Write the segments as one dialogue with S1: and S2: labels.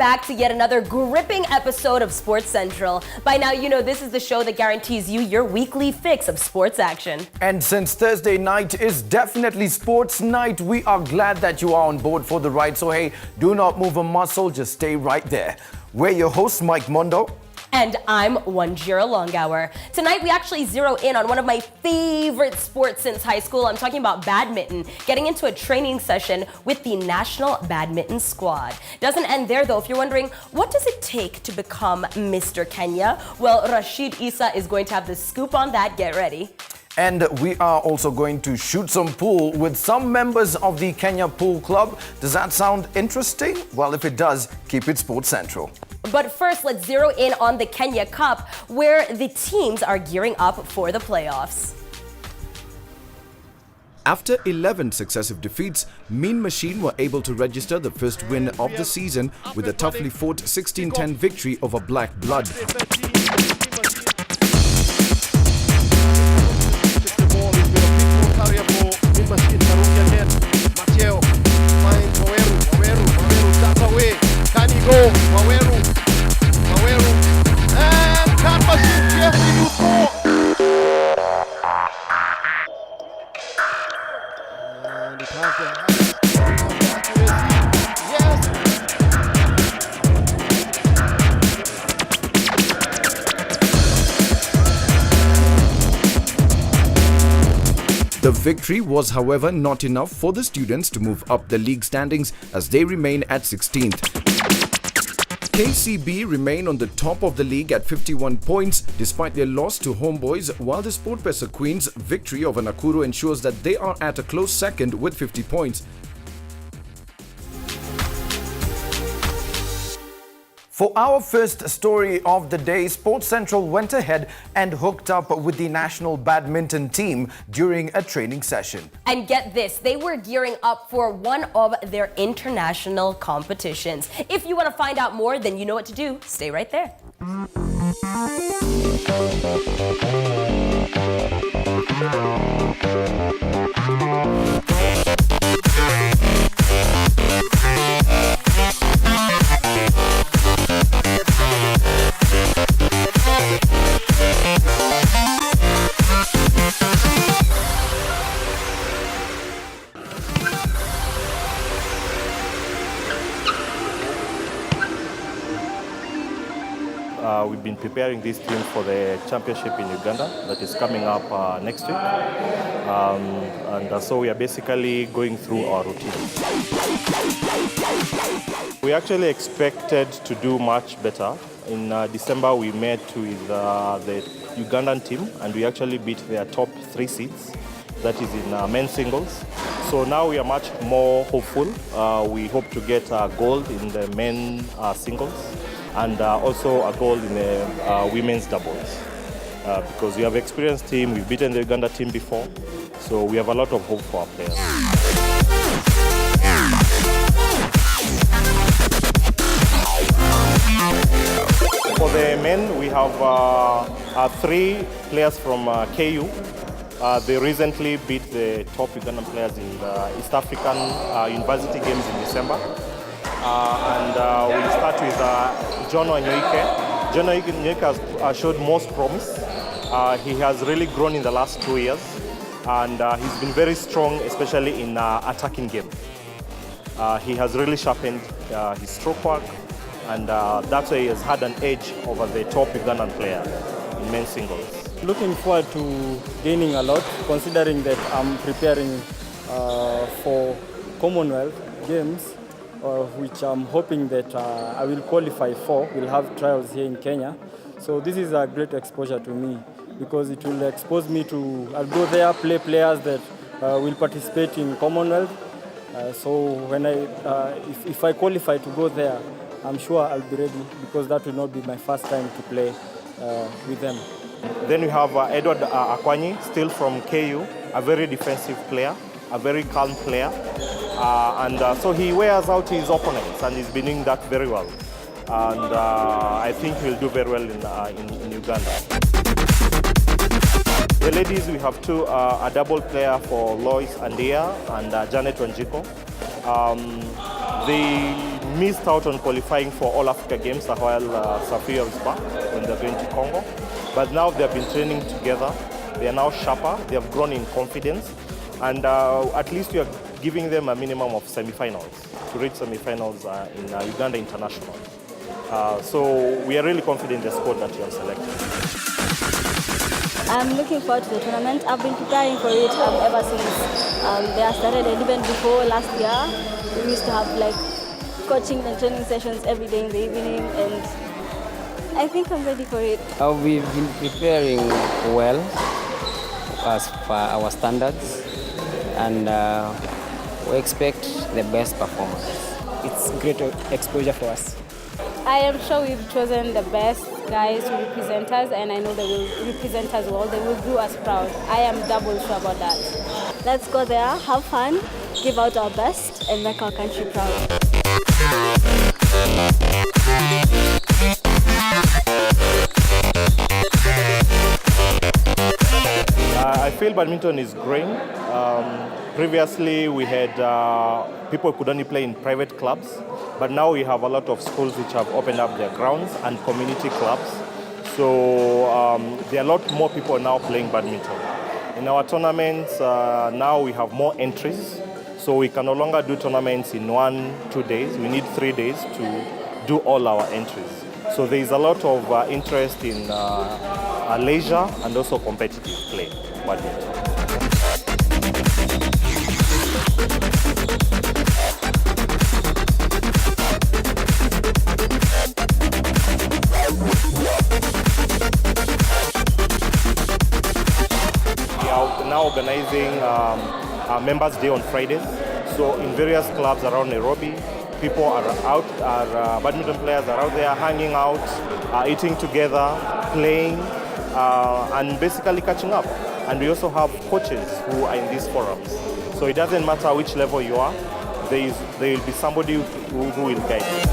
S1: back to yet another gripping episode of Sports Central. By now, you know this is the show that guarantees you your weekly fix of sports action.
S2: And since Thursday night is definitely sports night, we are glad that you are on board for the ride. So hey, do not move a muscle, just stay right there. We're your hosts, Mike Mondo.
S1: And I'm Wanjira Longhour. Tonight, we actually zero in on one of my favorite sports since high school. I'm talking about badminton, getting into a training session with the National Badminton Squad. Doesn't end there, though. If you're wondering, what does it take to become Mr. Kenya? Well, Rashid Issa is going to have the scoop on that. Get ready.
S2: And we are also going to shoot some pool with some members of the Kenya Pool Club. Does that sound interesting? Well, if it does, keep it Sports Central.
S1: But first, let's zero in on the Kenya Cup, where the teams are gearing up for the playoffs.
S3: After 11 successive defeats, Mean Machine were able to register the first win of the season with a toughly fought 16-10 victory over Black Blood. The victory was, however, not enough for the students to move up the league standings as they remain at 16th. KCB remain on the top of the league at 51 points despite their loss to Homeboys, while the Sportpesa Queens' victory over Nakuru ensures that they are at a close second with 50 points.
S2: For our first story of the day, Sports Central went ahead and hooked up with the national badminton team during a training session.
S1: And get this, they were gearing up for one of their international competitions. If you want to find out more, then you know what to do. Stay right there.
S4: We've been preparing this team for the championship in Uganda that is coming up next week. So we are basically going through our routine. We actually expected to do much better. In December, we met with the Ugandan team and we actually beat their top 3 seeds. That is in men's singles. So now we are much more hopeful. We hope to get gold in the men's singles and also a gold in the women's doubles. Because we have an experienced team, we've beaten the Uganda team before, so we have a lot of hope for our players. For the men, we have 3 players from KU. They recently beat the top Ugandan players in the East African University Games in December. We'll start with John Wanyoike. John Wanyoike has showed most promise. He has really grown in the last 2 years, and he's been very strong, especially in attacking game. He has really sharpened his stroke work, and that's why he has had an edge over the top Ugandan player in men's singles.
S5: Looking forward to gaining a lot, considering that I'm preparing for Commonwealth Games, which I'm hoping that I will qualify for. We'll have trials here in Kenya. So this is a great exposure to me because it will expose me to, I'll go there, play players that will participate in Commonwealth. So when if I qualify to go there, I'm sure I'll be ready because that will not be my first time to play with them.
S4: Then we have Edward Akwanyi, still from KU, a very defensive player, a very calm player. So he wears out his opponents and he's been doing that very well. And I think he'll do very well in Uganda. The ladies, we have a double player for Lois Andia and Janet Wanjiko. The missed out on qualifying for All Africa Games while Safia was back when they're going to Congo. But now they've been training together. They are now sharper. They have grown in confidence. And at least we are giving them a minimum of semi-finals to reach semi-finals in Uganda International. So we are really confident in the squad that you have selected.
S6: I'm looking forward to the tournament. I've been preparing for it ever since they are started, and even before last year. We used to have like coaching and training sessions every day in the evening, and I think I'm ready for it.
S7: We've been preparing well as per our standards, and we expect the best performance.
S8: It's great exposure for us.
S9: I am sure we've chosen the best guys to represent us, and I know they will represent us well. They will do us proud. I am double sure about that.
S6: Let's go there, have fun, give out our best, and make our country proud.
S4: I feel badminton is growing. Previously, we had people could only play in private clubs, but now we have a lot of schools which have opened up their grounds and community clubs. So there are a lot more people now playing badminton. In our tournaments, now we have more entries, so we can no longer do tournaments in 1-2 days. We need 3 days to do all our entries. So there is a lot of interest in leisure and also competitive play badminton. Now organizing our Members' Day on Fridays. So in various clubs around Nairobi, people are out, our badminton players are out there hanging out, eating together, playing, and basically catching up. And we also have coaches who are in these forums. So it doesn't matter which level you are, there will be somebody who will guide you.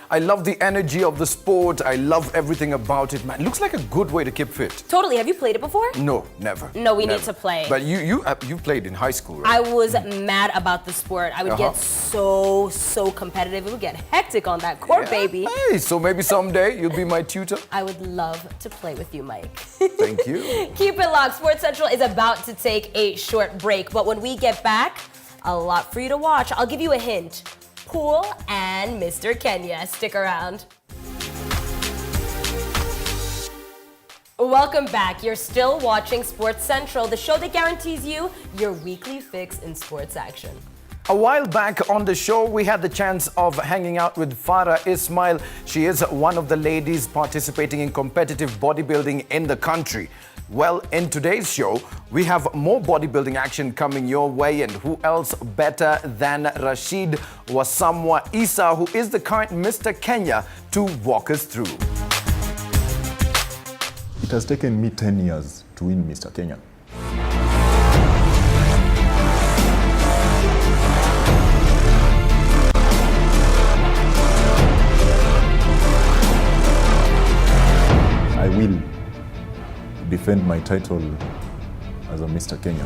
S2: I love the energy of the sport. I love everything about it, man. Looks like a good way to keep fit.
S1: Totally. Have you played it before?
S2: No, never.
S1: No, we
S2: Never.
S1: need to play.
S2: But you played in high school, right?
S1: I was mad about the sport. I would get so competitive. It would get hectic on that court, baby.
S2: Hey, so maybe someday you'll be my tutor.
S1: I would love to play with you, Mike.
S2: Thank you.
S1: Keep it locked. Sports Central is about to take a short break, but when we get back, a lot for you to watch. I'll give you a hint. Pool and Mr. Kenya. Stick around. Welcome back. You're still watching Sports Central, the show that guarantees you your weekly fix in sports action.
S2: A while back on the show, we had the chance of hanging out with Farah Ismail. She is one of the ladies participating in competitive bodybuilding in the country. Well, in today's show, we have more bodybuilding action coming your way, and who else better than Rashid Wasamwa Isa, who is the current Mr. Kenya, to walk us through.
S10: It has taken me 10 years to win Mr. Kenya. I will defend my title as a Mr. Kenya.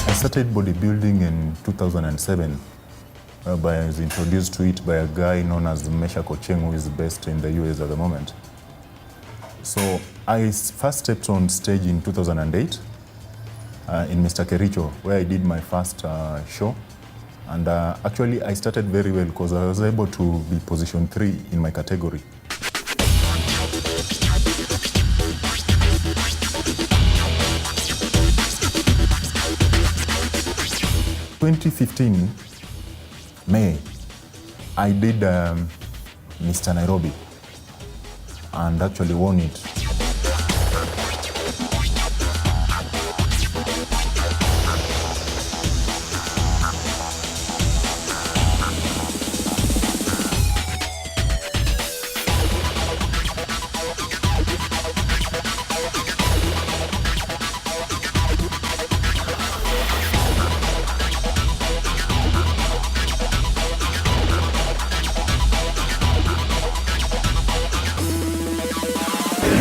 S10: I started bodybuilding in 2007, whereby I was introduced to it by a guy known as Mesha Kocheng, who is based in the US at the moment. So I first stepped on stage in 2008 in Mr. Kericho, where I did my first show. And actually I started very well because I was able to be position 3 in my category. 2015 May, I did Mr. Nairobi and actually won it.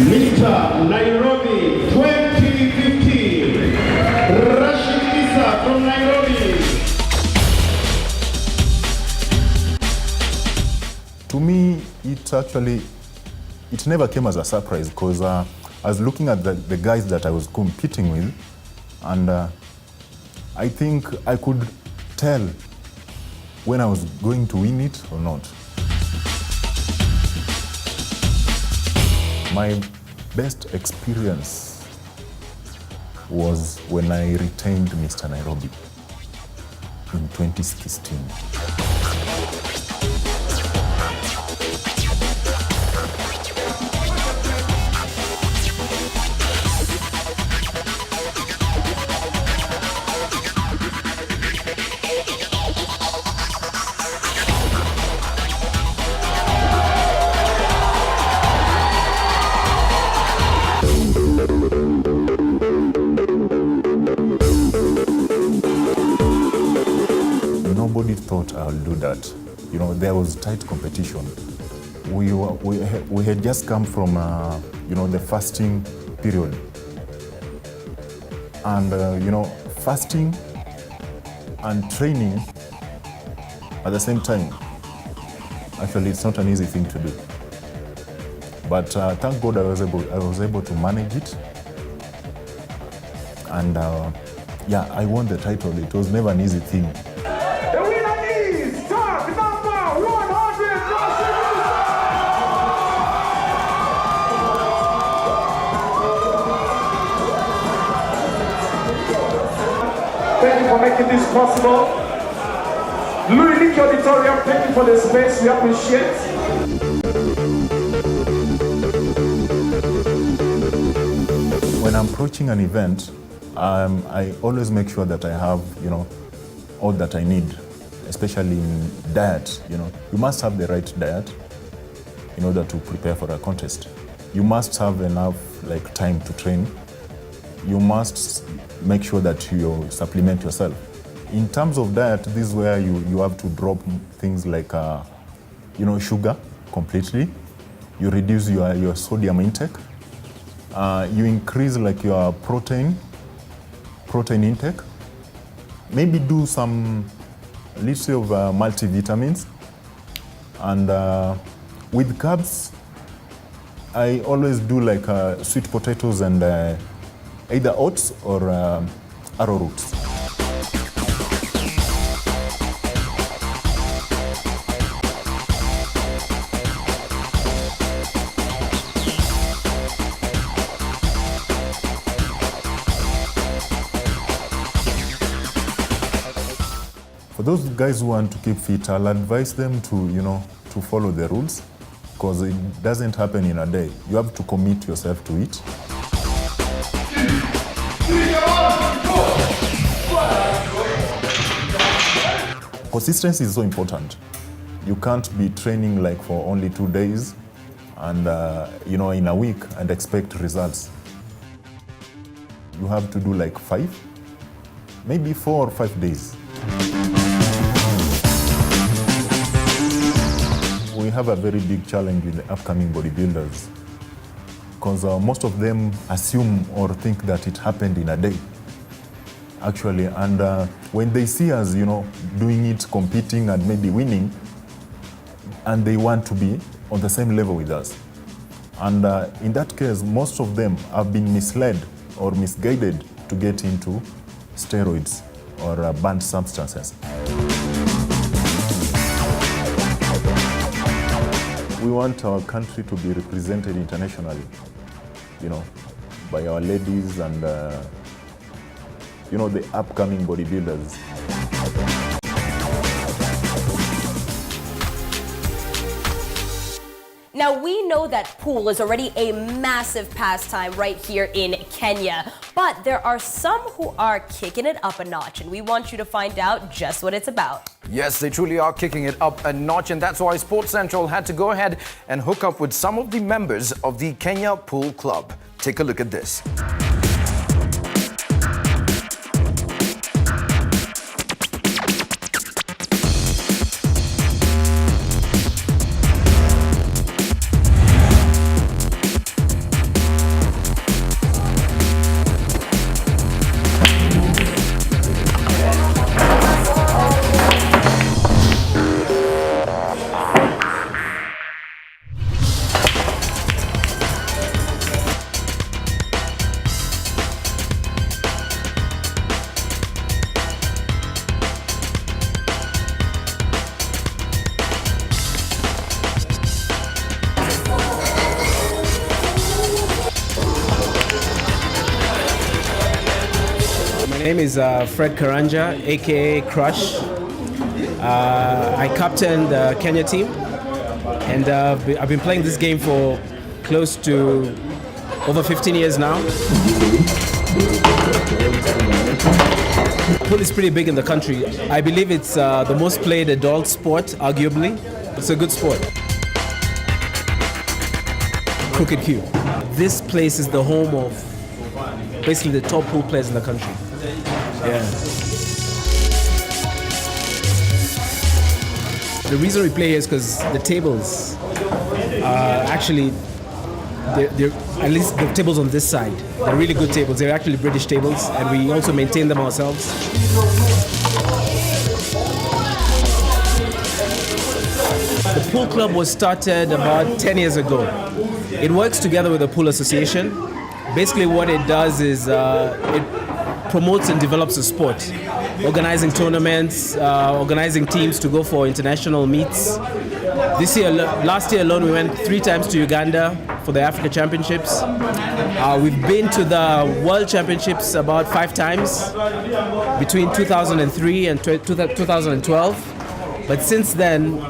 S11: Mr. Nairobi 2015, Rashid Issa from Nairobi.
S10: To me, it never came as a surprise because I was looking at the guys that I was competing with, and I think I could tell when I was going to win it or not. My best experience was when I retained Mr. Nairobi in 2016. Nobody thought I'll do that. You know, there was tight competition. We had just come from, the fasting period. And, fasting and training at the same time, actually, it's not an easy thing to do. But thank God I was able to manage it. And I won the title. It was never an easy thing.
S11: The winner is top number 100, Thank you for making this possible. Louis Leakey Auditorium, thank you for the space, we appreciate.
S10: When I'm approaching an event, I always make sure that I have, all that I need, especially in diet. You must have the right diet in order to prepare for a contest. You must have enough time to train. You must make sure that you supplement yourself. In terms of diet, this is where you have to drop things like sugar completely. You reduce your sodium intake. You increase your protein intake. Maybe do some little of multivitamins. And with carbs, I always do sweet potatoes and either oats or arrowroots. For those guys who want to keep fit, I'll advise them to follow the rules, because it doesn't happen in a day. You have to commit yourself to it. Consistency is so important. You can't be training for only 2 days and in a week and expect results. You have to do 5, maybe 4 or 5 days. We have a very big challenge with the upcoming bodybuilders, because most of them assume or think that it happened in a day, actually. And when they see us, doing it, competing and maybe winning, and they want to be on the same level with us. And in that case, most of them have been misled or misguided to get into steroids or banned substances. We want our country to be represented internationally, by our ladies and, the upcoming bodybuilders.
S1: Now, we know that pool is already a massive pastime right here in Kenya, but there are some who are kicking it up a notch, and we want you to find out just what it's about.
S2: Yes, they truly are kicking it up a notch, and that's why Sports Central had to go ahead and hook up with some of the members of the Kenya Pool Club. Take a look at this.
S8: My name is Fred Karanja, aka Crush. I captain the Kenya team, and I've been playing this game for close to over 15 years now. Pool is pretty big in the country. I believe it's the most played adult sport, arguably. It's a good sport. Crooked Q. This place is the home of basically the top pool players in the country. Yeah. The reason we play here is because the tables actually, they're at least the tables on this side, they're really good tables. They're actually British tables, and we also maintain them ourselves. The pool club was started about 10 years ago. It works together with the Pool Association. Basically what it does is it promotes and develops the sport, organizing tournaments, organizing teams to go for international meets. Last year alone, we went 3 times to Uganda for the Africa Championships. We've been to the World Championships about 5 times between 2003 and 2012. But since then,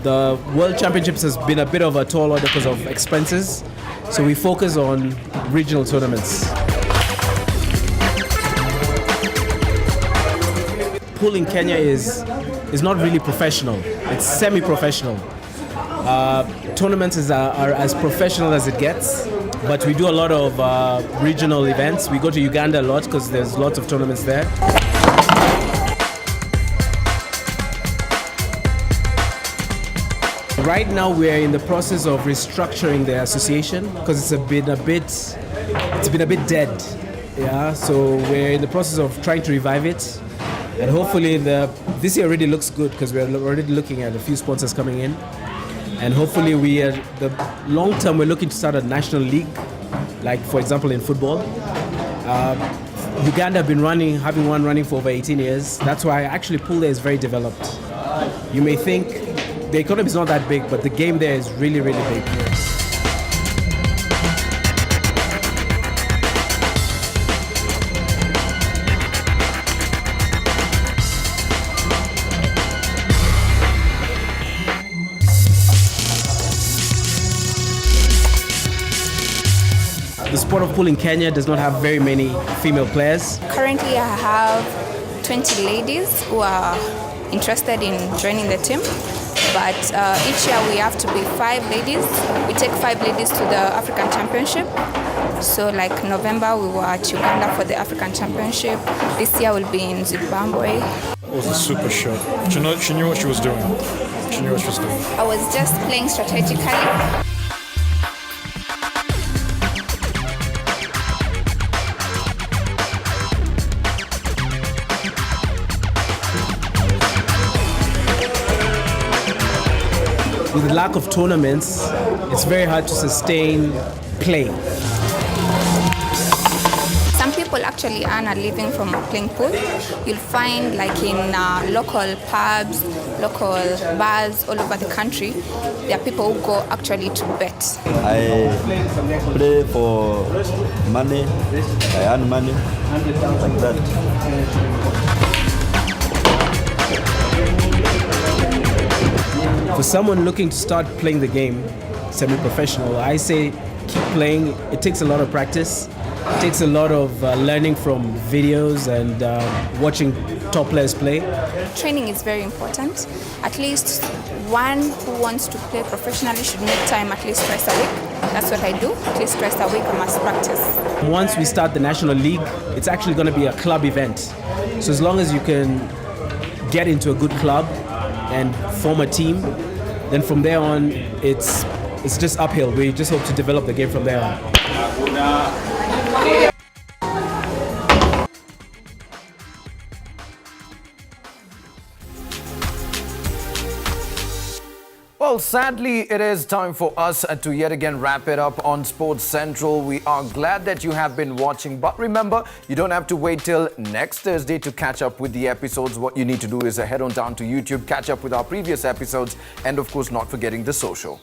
S8: the World Championships has been a bit of a tall order because of expenses. So we focus on regional tournaments. Pool in Kenya is not really professional. It's semi-professional. Tournaments are as professional as it gets, but we do a lot of regional events. We go to Uganda a lot because there's lots of tournaments there. Right now we're in the process of restructuring the association because it's been a bit dead. Yeah, so we're in the process of trying to revive it. And hopefully this year already looks good because we're already looking at a few sponsors coming in. And hopefully the long term we're looking to start a national league, like for example in football. Uganda have been having one running for over 18 years. That's why actually pool there is very developed. You may think the economy is not that big, but the game there is really, really big. The sport of pool in Kenya does not have very many female players.
S12: Currently, I have 20 ladies who are interested in joining the team. But each year we have to be 5 ladies. We take 5 ladies to the African Championship. So like November we were at Uganda for the African Championship. This year we'll be in Zimbabwe.
S13: It was a super shot. She knew what she was doing. She knew what she was doing.
S12: I was just playing strategically.
S8: With the lack of tournaments, it's very hard to sustain play.
S12: Some people actually earn a living from playing pool. You'll find like in local pubs, local bars all over the country, there are people who go actually to bet.
S14: I play for money, I earn money, like that.
S8: For someone looking to start playing the game semi-professional, I say keep playing. It takes a lot of practice. It takes a lot of learning from videos and watching top players play.
S12: Training is very important. At least one who wants to play professionally should make time at least twice a week. That's what I do. At least twice a week I must practice.
S8: Once we start the National League, it's actually going to be a club event. So as long as you can get into a good club and form a team, then from there on, it's just uphill. We just hope to develop the game from there on.
S2: Well, sadly, it is time for us to yet again wrap it up on Sports Central. We are glad that you have been watching, but remember, you don't have to wait till next Thursday to catch up with the episodes. What you need to do is head on down to YouTube, catch up with our previous episodes, and of course, not forgetting the social.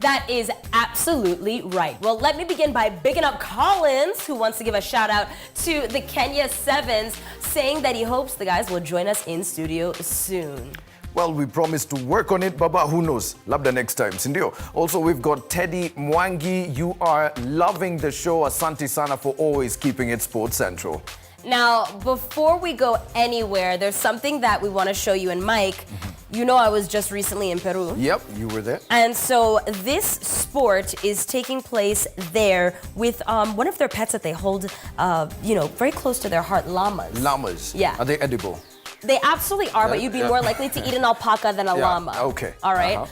S1: That is absolutely right. Well, let me begin by bigging up Collins, who wants to give a shout out to the Kenya Sevens, saying that he hopes the guys will join us in studio soon.
S2: Well, we promise to work on it, Baba. Who knows? Labda next time, Sindio. Also, we've got Teddy Mwangi. You are loving the show. Asante sana for always keeping it Sports Central.
S1: Now, before we go anywhere, there's something that we want to show you. And Mike, you know I was just recently in Peru.
S2: Yep, you were there.
S1: And so this sport is taking place there with one of their pets that they hold, very close to their heart, llamas.
S2: Llamas?
S1: Yeah.
S2: Are they edible?
S1: They absolutely are, but you'd be more likely to eat an alpaca than a llama.
S2: Okay.
S1: All right.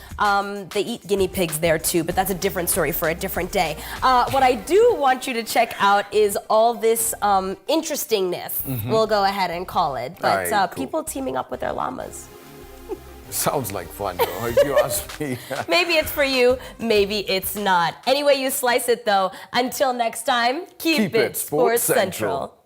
S1: They eat guinea pigs there too, but that's a different story for a different day. What I do want you to check out is all this interestingness. We'll go ahead and call it. But
S2: Aye, cool.
S1: People teaming up with their llamas.
S2: Sounds like fun, though, if you ask me.
S1: Maybe it's for you, maybe it's not. Anyway you slice it, though, until next time, keep it Sports Central.